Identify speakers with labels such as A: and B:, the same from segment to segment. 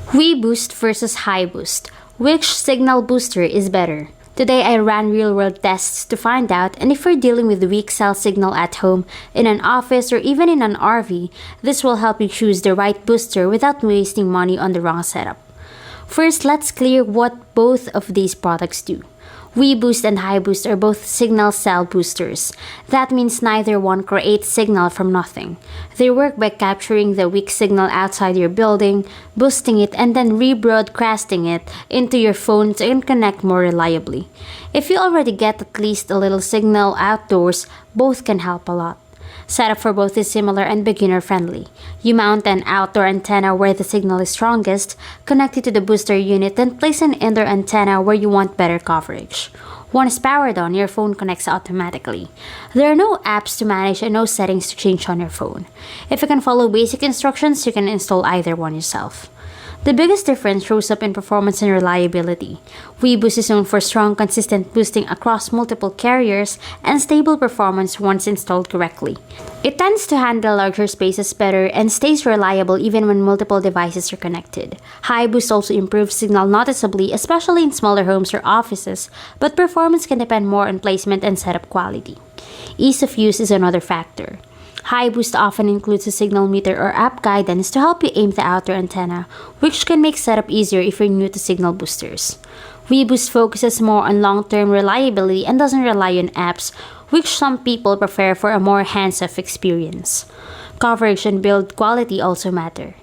A: weBoost versus HiBoost. Which signal booster is better? Today I ran real-world tests to find out, and if you're dealing with weak cell signal at home, in an office, or even in an RV, this will help you choose the right booster without wasting money on the wrong setup. First, let's clear what both of these products do. weBoost and HiBoost are both signal cell boosters. That means neither one creates signal from nothing. They work by capturing the weak signal outside your building, boosting it, and then rebroadcasting it into your phone to connect more reliably. If you already get at least a little signal outdoors, both can help a lot. Setup for both is similar and beginner-friendly. You mount an outdoor antenna where the signal is strongest, connect it to the booster unit, then place an indoor antenna where you want better coverage. Once powered on, your phone connects automatically. There are no apps to manage and no settings to change on your phone. If you can follow basic instructions, you can install either one yourself. The biggest difference shows up in performance and reliability. weBoost is known for strong, consistent boosting across multiple carriers and stable performance once installed correctly. It tends to handle larger spaces better and stays reliable even when multiple devices are connected. HiBoost also improves signal noticeably, especially in smaller homes or offices, but performance can depend more on placement and setup quality. Ease of use is another factor. HiBoost often includes a signal meter or app guidance to help you aim the outdoor antenna, which can make setup easier if you're new to signal boosters. weBoost focuses more on long-term reliability and doesn't rely on apps, which some people prefer for a more hands-off experience. Coverage and build quality also matter.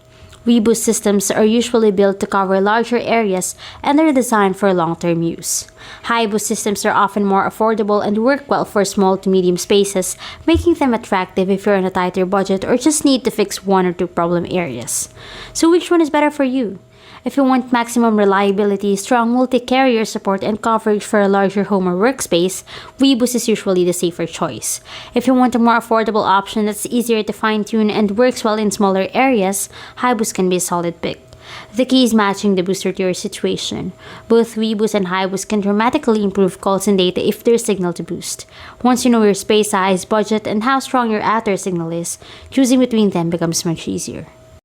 A: weBoost systems are usually built to cover larger areas and are designed for long-term use. HiBoost systems are often more affordable and work well for small to medium spaces, making them attractive if you're on a tighter budget or just need to fix one or two problem areas. So which one is better for you? If you want maximum reliability, strong multi-carrier support, and coverage for a larger home or workspace, weBoost is usually the safer choice. If you want a more affordable option that's easier to fine-tune and works well in smaller areas, HiBoost can be a solid pick. The key is matching the booster to your situation. Both weBoost and HiBoost can dramatically improve calls and data if there's signal to boost. Once you know your space size, budget, and how strong your outer signal is, choosing between them becomes much easier.